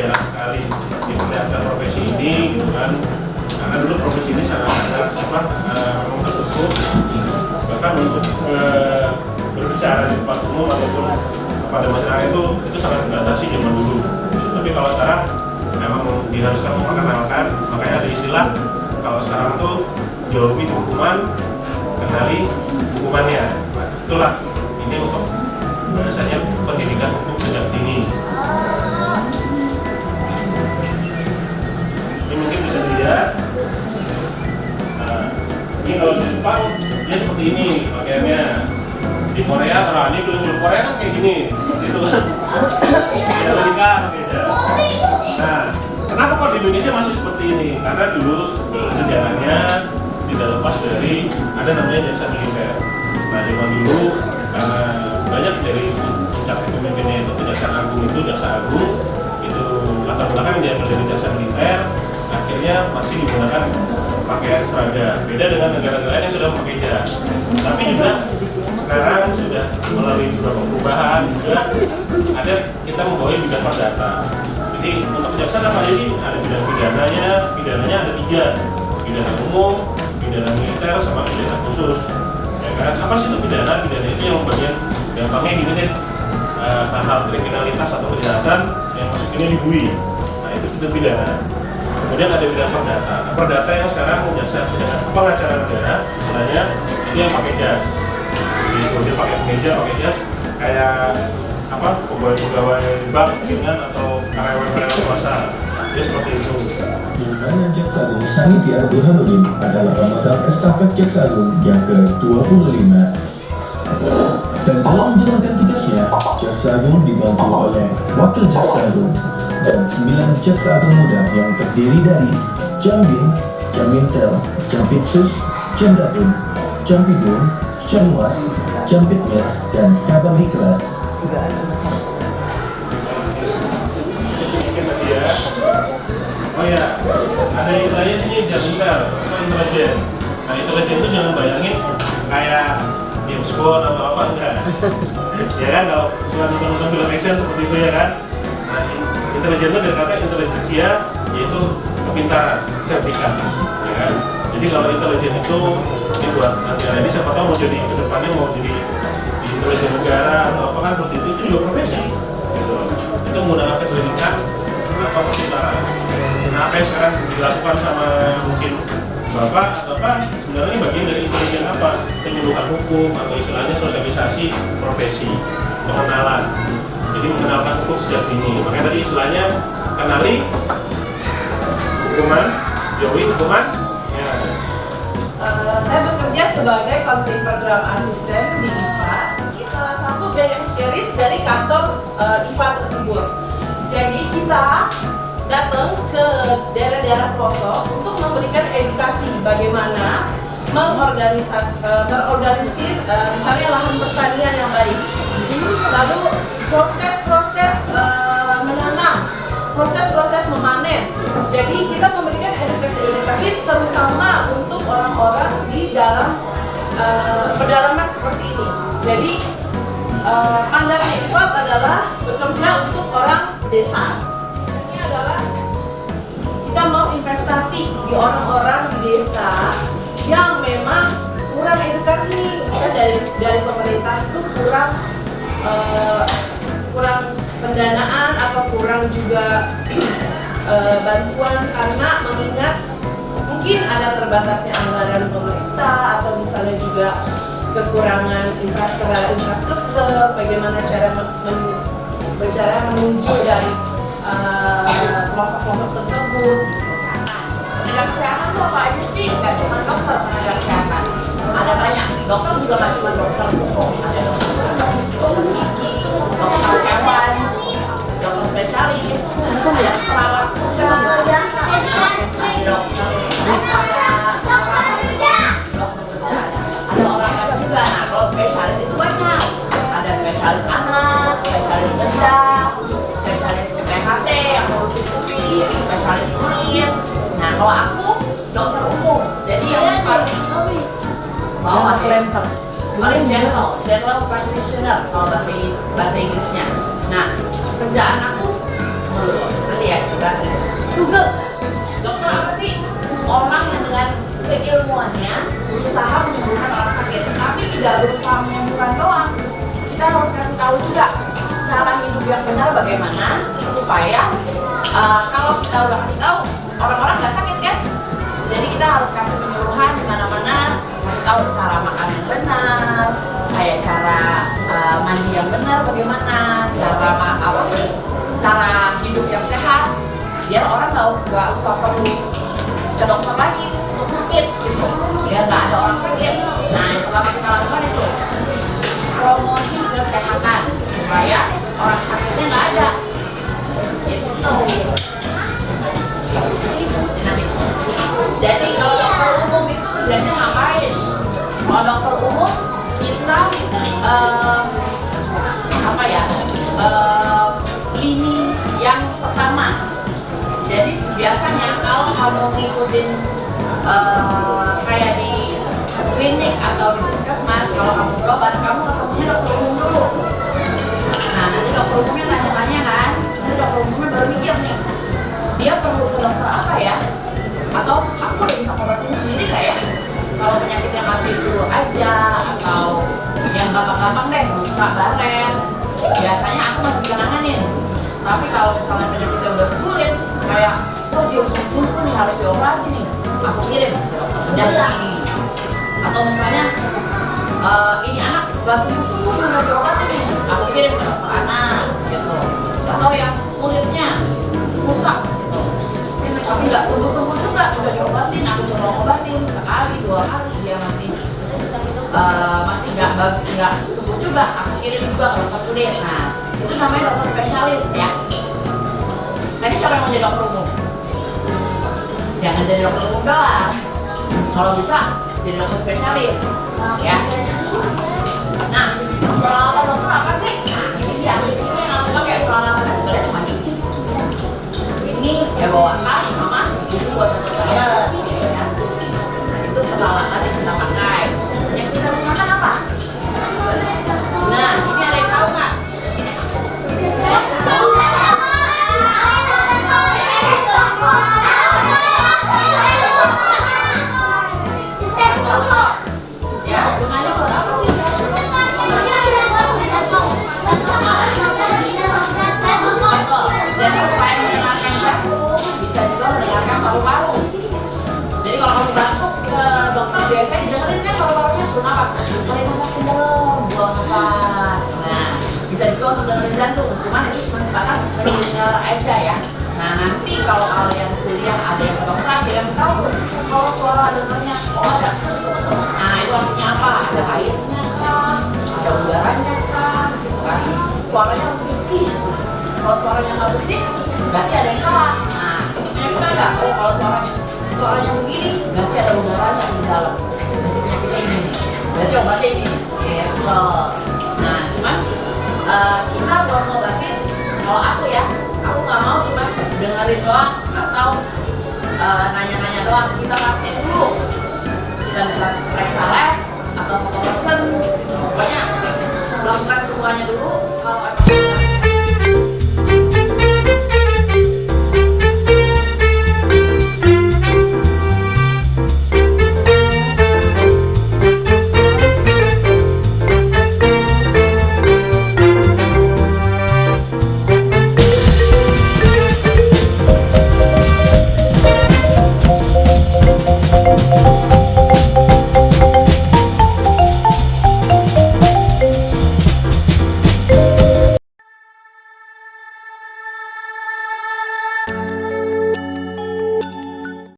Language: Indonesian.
jarang sekali diperlihatkan profesi ini gitu kan, karena dulu profesi ini sangat memang tertutup, bahkan untuk berbicara di tempat umum ataupun kepada masyarakat itu sangat dibatasi zaman dulu. Tapi kalau sekarang memang diharuskan memperkenalkan, makanya ada istilah kalau sekarang tuh jauhi hukuman, kenali hukumannya. Nah, itulah ini untuk bahasanya pendidikan hukum sejak dini. Ini mungkin bisa dilihat. Nah, ini kalau di Jepang dia seperti ini pakaiannya. Di Korea, ini film-film Korea kan kayak gini, itu kan. Ya logika beda. Nah, kenapa kok di Indonesia masih seperti ini? Karena dulu sejarahnya tidak lepas dari ada namanya jaksa militer. Nah, zaman dulu karena banyak dari puncak pemimpinnya itu Kejaksaan Agung itu jaksa agung itu latar belakang dia dari jaksa militer, akhirnya masih menggunakan pakaian seragam. Beda dengan negara-negara yang sudah memakai jas. Tapi juga sekarang sudah melalui beberapa perubahan juga ada kita membawahi bidang perdata. Jadi untuk kejaksaan apa aja sih? Ada bidang pidananya ada 3, pidana umum, pidana militer, sama pidana khusus. Ya kan? Apa sih itu pidana? Pidana itu yang bagian gampangnya gini deh, hal-hal kriminalitas atau kejahatan yang masukinnya di bui. Nah itu pidana. Kemudian ada bidang perdata. Nah, perdata yang sekarang jaksa sedangkan pengacara negara, istilahnya itu yang pakai jas. Jadi dia pakai kemeja, pakai jas, kayak pegawai bank dengan atau karyawan swasta. Dia seperti itu. Yang mana Jaksa Agung Sanidya Burhanuddin adalah pemegang estafet Jaksa Agung yang ke-25. Dan dalam menjalankan tugasnya, Jaksa Agung dibantu oleh Wakil Jaksa Agung dan 9 Jaksa Agung muda yang terdiri dari Jambin, Jamintel, Jampitsus, Jamdapun, Jampidum, Jamwas, Jampitmil, dan Kabandiklat. Oh ya, ada istilahnya sini Jamintel atau intelijen. Nah intelijen itu jangan bayangin kayak James Bond atau apa, enggak. Ya kan, kalau suka nonton film action seperti itu ya kan. Nah intelijen itu dari kata intelijensia, yaitu kepintaran, kecerdikan, ya kan. Jadi kalau intelijen itu buat negara ini siapa tahu mau jadi kedepannya mau jadi di intelijen negara atau apa kan seperti itu juga profesi. Gitu. Itu menggunakan kecerdikan apa kepintaran. Nah apa yang sekarang dilakukan sama mungkin Bapak atau apa sebenarnya bagian dari intelijen apa? Penyuluhan hukum atau istilahnya sosialisasi profesi, pengenalan. Jadi mengenalkan hukum sejak dini. Makanya tadi istilahnya kenali hukuman, jauhi hukuman. Ya. Saya bekerja sebagai konflik program asisten di IFA. Ini salah satu beneficiaries dari kantor IFA tersebut. Jadi kita datang ke daerah-daerah pelosok untuk memberikan edukasi bagaimana terorganisir misalnya lahan pertanian yang baik, lalu proses-proses menanam, proses-proses memanen. Jadi kita memberikan edukasi terutama untuk orang-orang di dalam pedalaman seperti ini. Jadi standarnya IFAT adalah bekerja untuk orang desa. Adalah kita mau investasi di orang-orang di desa yang memang kurang edukasi nih. Kita dari pemerintah itu kurang pendanaan atau kurang juga bantuan karena mengingat mungkin ada terbatasnya anggaran pemerintah atau misalnya juga kekurangan infrastruktur, bagaimana cara menuju dari pelosok-pelosok tersebut. Tenaga kesehatan tuh apa aja sih? Gak cuma dokter tenaga kesehatan. Ada banyak. Dokter juga gak cuma dokter hukum. Ada dokter gigi, dokter hewan, dokter spesialis, ada perawat juga, ada olahraga juga. Nah kalau spesialis itu banyak. Ada spesialis anak, spesialis bedah, spesialis THT yang ngurusin kuping, spesialis kulit. Nah kalau aku dokter umum, jadi yang paling general practitioner kalau bahasa Inggrisnya. Nah kerjaan aku nanti ya tugas. Dokter apa sih? Orang yang dengan keilmuannya berusaha menyembuhkan orang sakit, tapi tidak berusaha menyembuhkan doang. Kita harus kasih tahu juga cara hidup yang benar bagaimana supaya kalau kita udah kasih tahu orang-orang nggak sakit kan. Jadi kita harus kasih penyuluhan di mana-mana, kasih tahu cara makan yang benar, kayak cara mandi yang benar bagaimana, cara hidup yang sehat, biar orang nggak usah perlu ke dokter lagi untuk sakit gitu, biar nggak ada orang sakit. Nah yang pertama kita lakukan itu promosi kesehatan supaya orang sakitnya nggak ada. Jadi kalau dokter umum itu kerjanya ngapain? Kalau dokter umum kita lini yang pertama. Jadi biasanya kalau kamu ngikutin kayak di klinik atau di puskesmas, kalau kamu berobat, kamu ketemunya dokter umum dulu. Nah nanti dokter umumnya tanya-tanya kan, nanti dokter umumnya baru mikir nih, dia perlu ke dokter apa ya? Atau aku udah bisa obatin sendiri nggak ya? Kalau penyakitnya masih dulu aja atau yang gampang-gampang deh, buka baret, biasanya aku masih bisa nanganin. Tapi kalau misalnya penyakitnya udah sulit, kayak dia buntu nih harus dioperasi nih, aku kirim ke dokter jantung ini. Atau misalnya ini anak gak sembuh-sembuh udah diobatin nih, aku kirim ke dokter anak gitu. Atau yang kulitnya rusak gitu, tapi nggak sembuh-sembuh juga, udah diobatin, aku coba obatin sekali, 2 kali, dia masih nggak sembuh juga, aku kirim juga ke dokter kulit. Nah itu namanya dokter spesialis ya. Tadi siapa yang mau jadi dokter umum? Jangan jadi dokter umum doang, kalau bisa jadi dokter spesialis ya. Nah peralatan dokter apa sih? Nah ini dia, ini yang langsung pakai peralatannya sebenarnya cuma gigi. Ini ya bawa tas sama buku buat catat gitu ya. Nah itu peralatan yang kita pakai. Yang kita gunakan apa? Nah ini ada yang tahu nggak? Ya, gunanya buat apa sih? Jadi selain mendengarkan jantung, bisa juga mendengarkan paru-paru. Jadi kalau kamu batuk ke dokter biasanya dengerin kan paru-parunya sebelum napas. Tarik nafas ke dalam, buang nafas. Nah, bisa juga untuk dengerin jantung. Cuman ini cuma sebatas mendengar aja ya. Nah nanti kalau kalian kuliah ada yang kedokteran, kalian tahu kalau suara dengarnya ada. Nah itu artinya apa? Ada airnya kah? Ada udaranya kah? Gitu kan? Suaranya harus bersih. Kalau suaranya nggak bersih, berarti ada yang salah. Nah itu penyakitnya ada. Oh kalau suaranya begini, berarti ada udaranya di dalam. Berarti penyakitnya ini. Berarti obatnya ini. Gitu. Nah cuman kita buat ngobatin, kalau aku ya, aku nggak mau cuma dengerin doang atau nanya-nanya doang. Kita pastiin dulu, kita bisa periksa lab,